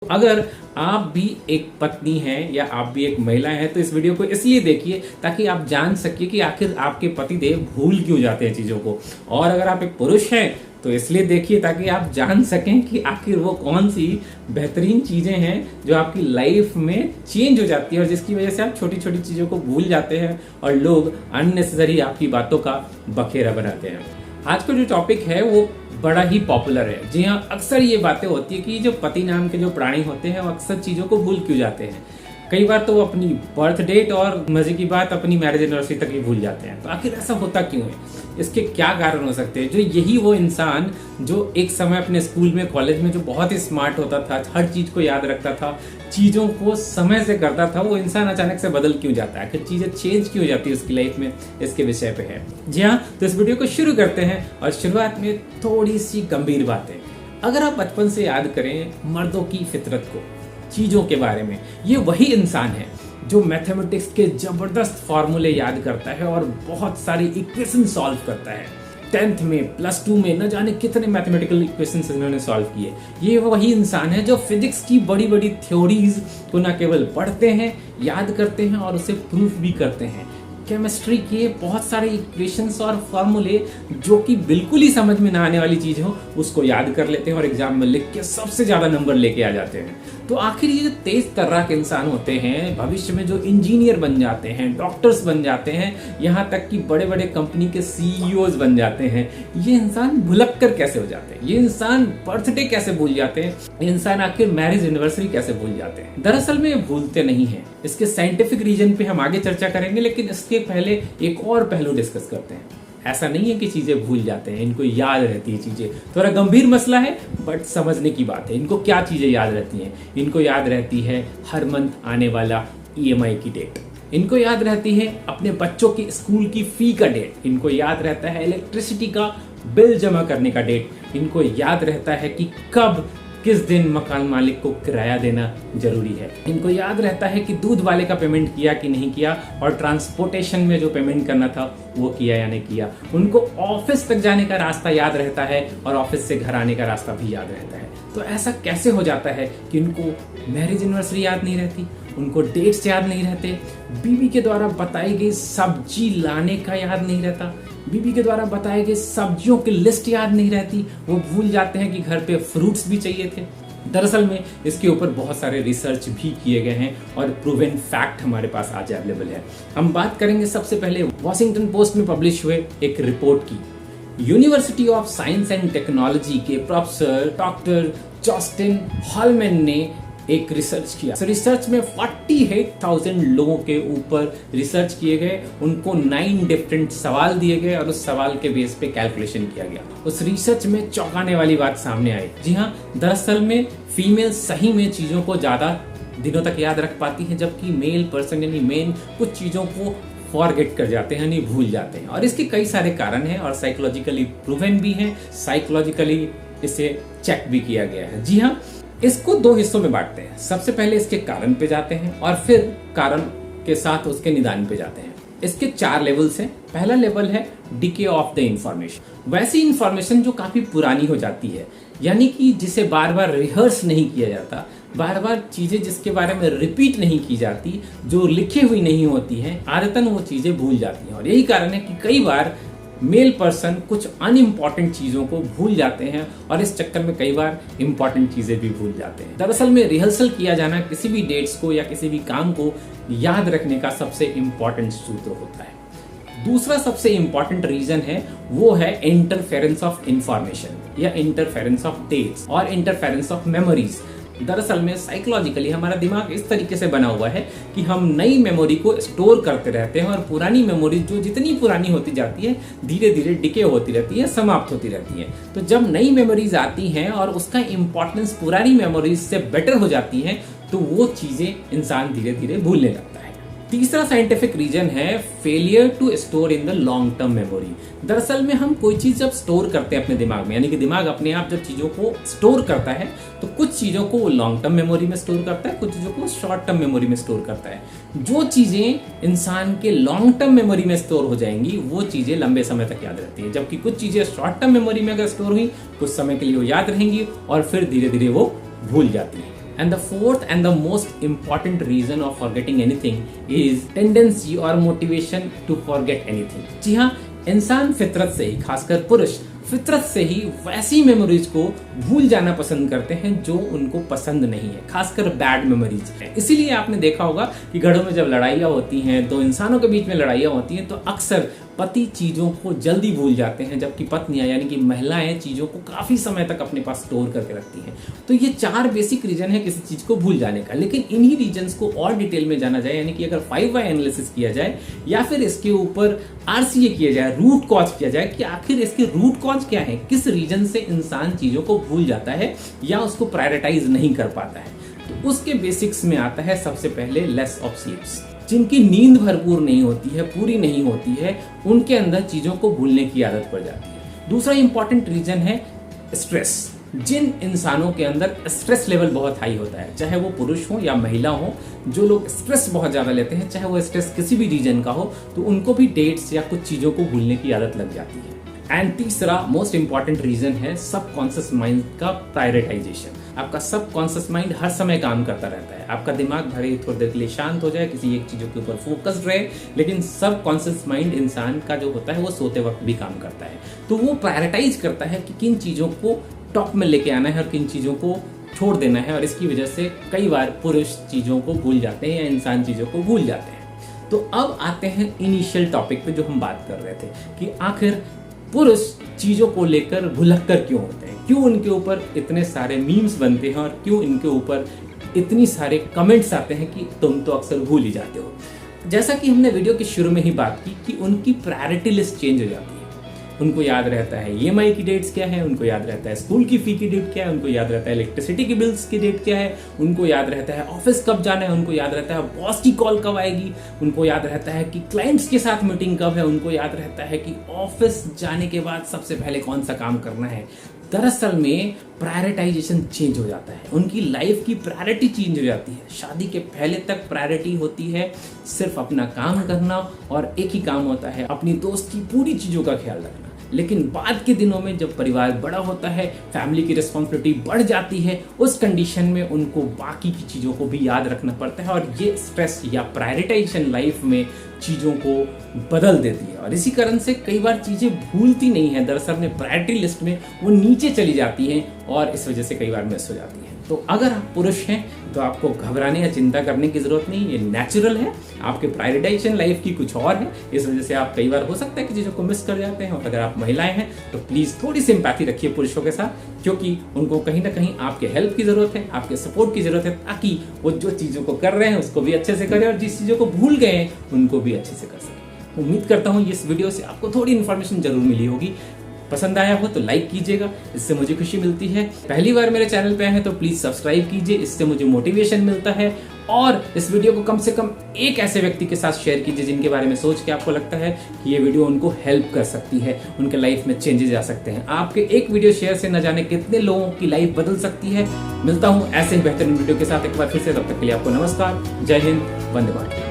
अगर आप भी एक पत्नी हैं या आप भी एक महिला हैं तो इस वीडियो को इसलिए देखिए ताकि आप जान सकिए कि आखिर आपके पतिदेव भूल क्यों जाते हैं चीज़ों को। और अगर आप एक पुरुष हैं तो इसलिए देखिए ताकि आप जान सकें कि आखिर वो कौन सी बेहतरीन चीज़ें हैं जो आपकी लाइफ में चेंज हो जाती है और जिसकी वजह से आप छोटी छोटी चीज़ों को भूल जाते हैं और लोग अननेसेसरी आपकी बातों का बखेड़ा बनाते हैं। आज का जो टॉपिक है वो बड़ा ही पॉपुलर है। जी हाँ, अक्सर ये बातें होती है कि जो पति नाम के जो प्राणी होते हैं वो अक्सर चीज़ों को भूल क्यों जाते हैं। कई बार तो वो अपनी बर्थ डेट और मजे की बात अपनी मैरिज एनिवर्सरी तक ही भूल जाते हैं। तो आखिर ऐसा होता क्यों है, इसके क्या कारण हो सकते हैं। जो यही वो इंसान जो एक समय अपने स्कूल में कॉलेज में जो बहुत ही स्मार्ट होता था, हर चीज को याद रखता था, चीजों को समय से करता था, वो इंसान अचानक से बदल क्यों जाता है, आखिर चीजें चेंज क्यों हो जाती है उसकी लाइफ में, इसके विषय पे है। जी हाँ, तो इस वीडियो को शुरू करते हैं और शुरुआत में थोड़ी सी गंभीर बातें। अगर आप बचपन से याद करें मर्दों की फितरत को, चीजों के बारे में, ये वही इंसान है जो मैथमेटिक्स के जबरदस्त फॉर्मूले याद करता है और बहुत सारी इक्वेशन सॉल्व करता है। 10th में, +2 में न जाने कितने मैथमेटिकल इक्वेशंस इन्होंने सॉल्व किए। ये वही इंसान है जो फिजिक्स की बड़ी बड़ी थ्योरीज को न केवल पढ़ते हैं, याद करते हैं और उसे प्रूफ भी करते हैं। केमिस्ट्री के बहुत सारे इक्वेशंस और फॉर्मूले जो कि बिल्कुल ही समझ में ना आने वाली चीज हो उसको याद कर लेते हैं और एग्जाम में लिख के सबसे ज्यादा नंबर लेके आ जाते हैं। तो आखिर ये जो तेज तर्राक इंसान होते हैं भविष्य में जो इंजीनियर बन जाते हैं, डॉक्टर्स बन जाते हैं, यहाँ तक कि बड़े बड़े कंपनी के सीईओज बन जाते हैं, ये इंसान भुलक कर कैसे हो जाते हैं, ये इंसान बर्थडे कैसे भूल जाते हैं, ये इंसान आखिर मैरिज एनिवर्सरी कैसे भूल जाते हैं। दरअसल में ये भूलते नहीं है। इसके साइंटिफिक रीजन पे हम आगे चर्चा करेंगे, लेकिन इसके पहले एक और पहलू डिस्कस करते हैं। ऐसा नहीं है कि चीजें भूल जाते हैं, इनको याद रहती है चीजें। थोड़ा गंभीर मसला है बट समझने की बात है। इनको क्या चीजें याद रहती हैं? इनको याद रहती है हर मंथ आने वाला EMI की डेट, इनको याद रहती है अपने बच्चों की स्कूल की फी का डेट, इनको याद रहता है इलेक्ट्रिसिटी का बिल जमा करने का डेट, इनको याद रहता है कि कब किस दिन मकान मालिक को किराया देना जरूरी है, इनको याद रहता है कि दूध वाले का पेमेंट किया कि नहीं किया और ट्रांसपोर्टेशन में जो पेमेंट करना था वो किया या नहीं किया। उनको ऑफिस तक जाने का रास्ता याद रहता है और ऑफिस से घर आने का रास्ता भी याद रहता है। तो ऐसा कैसे हो जाता है कि उनको मैरिज एनिवर्सरी याद नहीं रहती, उनको डेट्स याद नहीं रहते, बीवी के द्वारा बताई गई सब्जी लाने का याद नहीं रहता, बीबी के द्वारा बताए गए सब्जियों की लिस्ट याद नहीं रहती, वो भूल जाते हैं कि घर पे फ्रूट्स भी चाहिए थे। दरअसल में इसके यूपर बहुत सारे रिसर्च भी किए गए हैं और प्रूवन फैक्ट हमारे पास आज अवेलेबल है। हम बात करेंगे सबसे पहले वॉशिंगटन पोस्ट में पब्लिश हुए एक रिपोर्ट की। University of science and technology के प्रोफेसर डॉक्टर जस्टिन हॉलमैन ने एक रिसर्च किया। रिसर्च में 48,000 लोगों के ऊपर रिसर्च किए गए, उनको 9 डिफरेंट सवाल दिए गए और उस सवाल के बेस पे कैलकुलेशन किया गया। उस रिसर्च में चौंकाने वाली बात सामने आई। जी हाँ, दरअसल में फीमेल सही में चीजों को ज्यादा दिनों तक याद रख पाती है, जबकि मेल पर्सन यानी मेन कुछ चीजों को फॉरगेट कर जाते हैं, नहीं भूल जाते हैं। और इसके कई सारे कारण हैं और साइकोलॉजिकली प्रूवन भी हैं, साइकोलॉजिकली इसे चेक भी किया गया है। जी हाँ, इसको 2 हिस्सों में बांटते हैं। सबसे पहले इसके कारण पे जाते हैं और फिर कारण के साथ उसके निदान पे जाते हैं। इसके 4 लेवल्स हैं। पहला लेवल है डिके ऑफ द इंफॉर्मेशन। वैसी इंफॉर्मेशन जो काफी पुरानी हो जाती है, यानी कि जिसे बार बार रिहर्स नहीं किया जाता, बार बार चीजें जिसके बारे में रिपीट नहीं की जाती, जो लिखी हुई नहीं होती हैं, आदतन वो चीजें भूल जाती हैं। और यही कारण है कि कई बार मेल पर्सन कुछ अनइम्पॉर्टेंट चीजों को भूल जाते हैं और इस चक्कर में कई बार इंपॉर्टेंट चीजें भी भूल जाते हैं। दरअसल में रिहर्सल किया जाना किसी भी डेट्स को या किसी भी काम को याद रखने का सबसे इंपॉर्टेंट सूत्र होता है। दूसरा सबसे इंपॉर्टेंट रीजन है वो है इंटरफेरेंस ऑफ इंफॉर्मेशन या इंटरफेरेंस ऑफ डेट्स और इंटरफेरेंस ऑफ मेमोरीज। दरअसल में साइकोलॉजिकली हमारा दिमाग इस तरीके से बना हुआ है कि हम नई मेमोरी को स्टोर करते रहते हैं और पुरानी मेमोरी जो जितनी पुरानी होती जाती है धीरे धीरे डिके होती रहती है, समाप्त होती रहती है। तो जब नई मेमोरीज आती हैं और उसका इंपॉर्टेंस पुरानी मेमोरीज से बेटर हो जाती है तो वो चीजें इंसान धीरे धीरे भूलने लगता है। तीसरा साइंटिफिक रीजन है failure to store in the long term memory. दरअसल में हम कोई चीज जब स्टोर करते हैं अपने दिमाग में, यानी कि दिमाग अपने आप जब चीजों को स्टोर करता है तो कुछ चीजों को वो लॉन्ग टर्म मेमोरी में स्टोर करता है, कुछ चीजों को शॉर्ट टर्म मेमोरी में स्टोर करता है। जो चीजें इंसान के लॉन्ग टर्म मेमोरी में स्टोर हो जाएंगी वो चीजें लंबे समय तक याद रहती है, जबकि कुछ चीजें शॉर्ट टर्म मेमोरी में अगर स्टोर हुई कुछ समय के लिए वो याद रहेंगी और फिर धीरे धीरे वो भूल जाती है। And the fourth and the most important reason of forgetting anything is tendency or motivation to forget anything. जी हाँ, इंसान फितरत से ही, खासकर पुरुष फितरत से ही वैसी मेमोरीज को भूल जाना पसंद करते हैं जो उनको पसंद नहीं है, खासकर बैड मेमोरीज। इसीलिए आपने देखा होगा कि घरों में जब लड़ाइयाँ होती हैं, दो इंसानों के बीच में लड़ाइयाँ होती हैं, तो अक्सर पति चीज़ों को जल्दी भूल जाते हैं, जबकि पत्नियां यानी कि महिलाएं चीज़ों को काफ़ी समय तक अपने पास स्टोर करके रखती हैं। तो ये 4 बेसिक रीजन है किसी चीज़ को भूल जाने का। लेकिन इन्हीं रीजन्स को और डिटेल में जाना जाए, यानी कि अगर 5 वाई एनालिसिस किया जाए या फिर इसके ऊपर RCA किया जाए, रूट कॉज किया जाए कि आखिर इसके रूट कॉज क्या है, किस रीजन से इंसान चीज़ों को भूल जाता है या उसको प्रायोरिटाइज नहीं कर पाता है, तो उसके बेसिक्स में आता है सबसे पहले लेस ऑफ स्लीप्स। जिनकी नींद भरपूर नहीं होती है, पूरी नहीं होती है, उनके अंदर चीज़ों को भूलने की आदत पड़ जाती है। दूसरा इंपॉर्टेंट रीजन है स्ट्रेस। जिन इंसानों के अंदर स्ट्रेस लेवल बहुत हाई होता है, चाहे वो पुरुष हो या महिला हो, जो लोग स्ट्रेस बहुत ज़्यादा लेते हैं, चाहे वो स्ट्रेस किसी भी रीजन का हो, तो उनको भी डेट्स या कुछ चीज़ों को भूलने की आदत लग जाती है। एंड तीसरा मोस्ट इंपॉर्टेंट रीजन है सबकॉन्शियस माइंड का प्रायोरिटाइजेशन। आपका सबकॉन्शियस माइंड हर समय काम करता रहता है। आपका दिमाग भले ही थोड़ी देर के लिए शांत हो जाए, किसी एक चीज़ों के ऊपर फोकस्ड रहे, लेकिन सबकॉन्शियस माइंड इंसान का जो होता है वो सोते वक्त भी काम करता है। तो वो प्रायोरिटाइज करता है कि किन चीज़ों को टॉप में लेके आना है और किन चीज़ों को छोड़ देना है, और इसकी वजह से कई बार पुरुष चीज़ों को भूल जाते हैं या इंसान चीज़ों को भूल जाते हैं। तो अब आते हैं इनिशियल टॉपिक पे जो हम बात कर रहे थे कि आखिर पुरुष चीज़ों को लेकर भुलक्कर क्यों होते हैं, क्यों उनके ऊपर इतने सारे मीम्स बनते हैं और क्यों इनके ऊपर इतनी सारे कमेंट्स आते हैं कि तुम तो अक्सर भूल ही जाते हो। जैसा कि हमने वीडियो के शुरू में ही बात की कि उनकी प्रायोरिटी लिस्ट चेंज हो जाती है। उनको याद रहता है EMI की डेट्स क्या है, उनको याद रहता है स्कूल की फी की डेट क्या है, उनको याद रहता है इलेक्ट्रिसिटी की बिल्स की डेट क्या है, उनको याद रहता है ऑफिस कब जाना है, उनको याद रहता है बॉस की कॉल कब आएगी, उनको याद रहता है कि क्लाइंट्स के साथ मीटिंग कब है, उनको याद रहता है कि ऑफिस जाने के बाद सबसे पहले कौन सा काम करना है। दरअसल में प्रायोरिटाइजेशन चेंज हो जाता है, उनकी लाइफ की प्रायोरिटी चेंज हो जाती है। शादी के पहले तक प्रायोरिटी होती है सिर्फ अपना काम करना, और एक ही काम होता है अपनी दोस्त की पूरी चीज़ों का ख्याल रखना। लेकिन बाद के दिनों में जब परिवार बड़ा होता है, फैमिली की रिस्पॉन्सिबिलिटी बढ़ जाती है, उस कंडीशन में उनको बाकी की चीज़ों को भी याद रखना पड़ता है, और ये स्ट्रेस या प्रायोरिटाइजेशन लाइफ में चीज़ों को बदल देती है, और इसी कारण से कई बार चीज़ें भूलती नहीं है। दरअसल में प्रायोरिटी लिस्ट में वो नीचे चली जाती हैं और इस वजह से कई बार मिस हो जाती है। तो अगर आप पुरुष हैं तो आपको घबराने या चिंता करने की जरूरत नहीं, ये नेचुरल है। आपके प्रायोरिटाइजेशन लाइफ की कुछ और है, इस वजह से आप कई बार हो सकता है कि चीज़ों को मिस कर जाते हैं। और अगर आप महिलाएं हैं तो प्लीज़ थोड़ी सिंपैथी रखिए पुरुषों के साथ, क्योंकि उनको कहीं ना कहीं आपके हेल्प की जरूरत है, आपके सपोर्ट की जरूरत है, ताकि वो जो चीज़ों को कर रहे हैं उसको भी अच्छे से करें और जिस चीज़ों को भूल गए हैं उनको भी अच्छे से कर सकें। उम्मीद करता हूँ इस वीडियो से आपको थोड़ी इन्फॉर्मेशन जरूर मिली होगी। पसंद आया हो तो लाइक कीजिएगा, इससे मुझे खुशी मिलती है। पहली बार मेरे चैनल पे आए हैं तो प्लीज सब्सक्राइब कीजिए, इससे मुझे मोटिवेशन मिलता है। और इस वीडियो को कम से कम एक ऐसे व्यक्ति के साथ शेयर कीजिए जिनके बारे में सोच के आपको लगता है कि ये वीडियो उनको हेल्प कर सकती है, उनके लाइफ में चेंजेस आ सकते हैं। आपके एक वीडियो शेयर से न जाने कितने लोगों की लाइफ बदल सकती है। मिलता हूँ ऐसे ही बेहतरीन वीडियो के साथ एक बार फिर से, तब तक के लिए आपको नमस्कार, जय हिंद, वंदे मातरम।